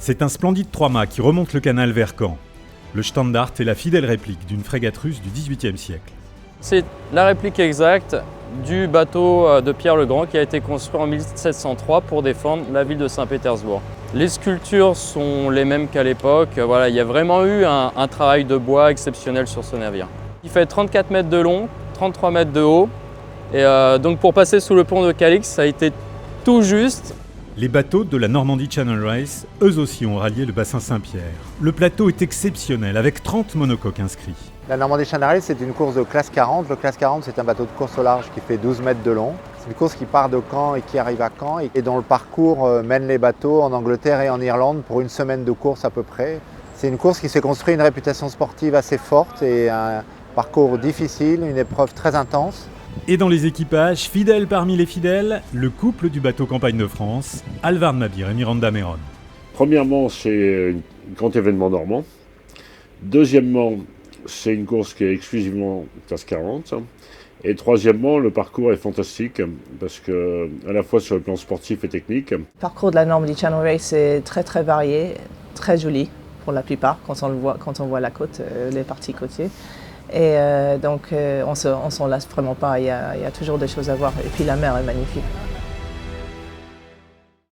C'est un splendide 3-mâts qui remonte le canal vers Caen. Le Standard est la fidèle réplique d'une frégate russe du XVIIIe siècle. C'est la réplique exacte du bateau de Pierre le Grand qui a été construit en 1703 pour défendre la ville de Saint-Pétersbourg. Les sculptures sont les mêmes qu'à l'époque. Voilà, il y a vraiment eu un travail de bois exceptionnel sur ce navire. Il fait 34 mètres de long, 33 mètres de haut. Et donc pour passer sous le pont de Calix, ça a été tout juste. Les bateaux de la Normandy Channel Race, eux aussi ont rallié le bassin Saint-Pierre. Le plateau est exceptionnel, avec 30 monocoques inscrits. La Normandy Channel Race, c'est une course de classe 40. Le classe 40, c'est un bateau de course au large qui fait 12 mètres de long. C'est une course qui part de Caen et qui arrive à Caen et dont le parcours mène les bateaux en Angleterre et en Irlande pour une semaine de course à peu près. C'est une course qui s'est construit une réputation sportive assez forte et un parcours difficile, une épreuve très intense. Et dans les équipages, fidèles parmi les fidèles, le couple du bateau Campagne de France, Alvard Mabir et Miranda Meron. Premièrement, c'est un grand événement normand. Deuxièmement, c'est une course qui est exclusivement classe 40. Et troisièmement, le parcours est fantastique parce que, à la fois sur le plan sportif et technique. Le parcours de la Normandy Channel Race est très varié, très joli pour la plupart quand on voit la côte, les parties côtières. Et donc on s'en lasse vraiment pas, il y a toujours des choses à voir. Et puis la mer est magnifique.